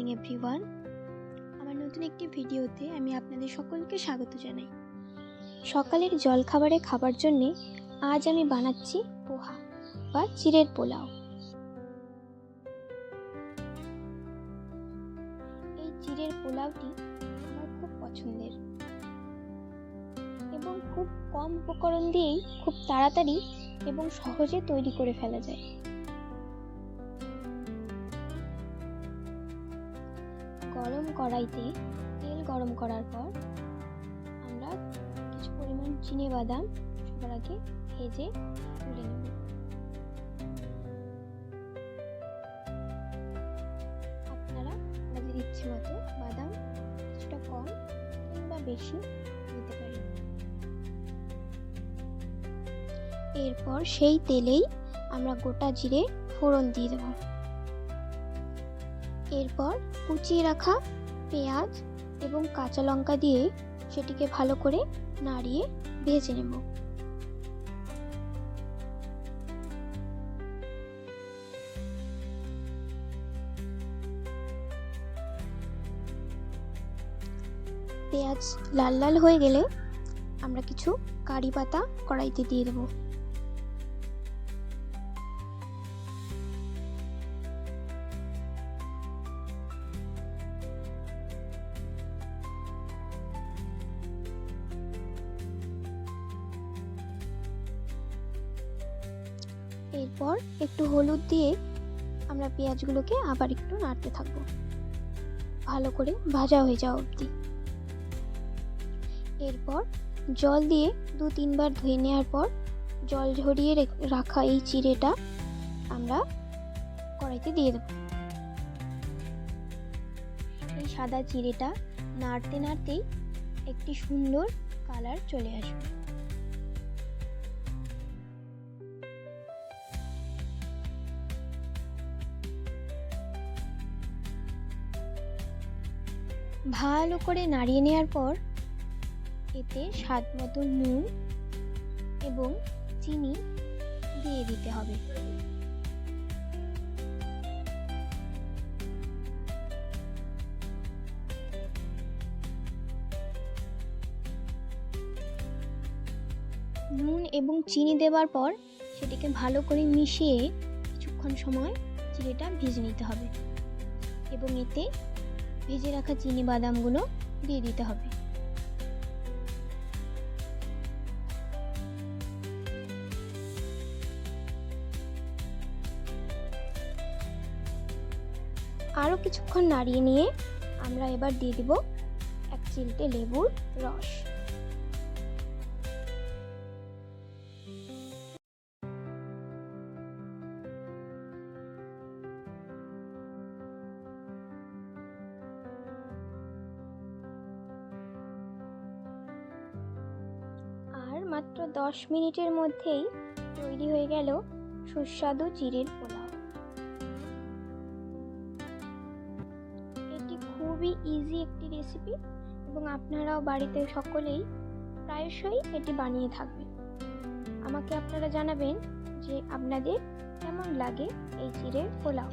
Morning everyone. আমার নতুন একটি ভিডিওতে আমি আপনাদের সকলকে স্বাগত জানাই। সকালের জলখাবারে খাবার জন্য আজ আমি বানাচ্ছি পোহা বা চিড়ের পোলাও। এই চিড়ের পোলাওটি আমার খুব পছন্দের এবং খুব কম উপকরণ দিয়েই খুব তাড়াতাড়ি এবং সহজে তৈরি করে ফেলা যায়। গরম কড়াইতে তেল গরম করার পর আমরা কিছু পরিমাণ চিনেবাদাম সবার আগে ভেজে তুলে নেব। আপনারা আপনাদের ইচ্ছে মতো বাদাম কিছুটা কম কিংবা বেশি দিতে পারেন। এরপর সেই তেলেই আমরা গোটা জিরে ফোড়ন দিয়ে দেব। এরপর কুচিয়ে রাখা পেঁয়াজ এবং কাঁচা লঙ্কা দিয়ে সেটিকে ভালো করে নাড়িয়ে ভেজে নেব। পেঁয়াজ লাল লাল হয়ে গেলে আমরা কিছু কারি পাতা কড়াইতে দিয়ে দেব। এরপর একটু হলুদ দিয়ে আমরা পেঁয়াজগুলোকে আবার একটু নাড়তে থাকবো ভালো করে ভাজা হয়ে যাওয়া অবধি। এরপর জল দিয়ে 2-3 বার ধুয়ে নেওয়ার পর জল ঝরিয়ে রাখা এই চিড়েটা আমরা কড়াইতে দিয়ে দেব। এই সাদা চিড়েটা নাড়তে নাড়তেই একটি সুন্দর কালার চলে আসবে। ভালো করে নাড়িয়ে নেওয়ার পর এতে স্বাদ মতো নুন এবং চিনি দিয়ে দিতে হবে। নুন এবং চিনি দেওয়ার পর সেটিকে ভালো করে মিশিয়ে কিছুক্ষণ সময় চিড়েটা ভেজে নিতে হবে এবং এতে ভেজে রাখা চিনি বাদামগুলো দিয়ে দিতে হবে। আরও কিছুক্ষণ নাড়িয়ে নিয়ে আমরা এবার দিয়ে দিব 1 চিমটে লেবুর রস। আর মাত্র 10 মিনিটের মধ্যেই তৈরি হয়ে গেল সুস্বাদু চিড়ের পোলাও। এটি খুবই ইজি একটি রেসিপি এবং আপনারাও বাড়িতে সকলেই প্রায়শই এটি বানিয়ে থাকবেন। আমাকে আপনারা জানাবেন যে আপনাদের কেমন লাগে এই চিড়ের পোলাও।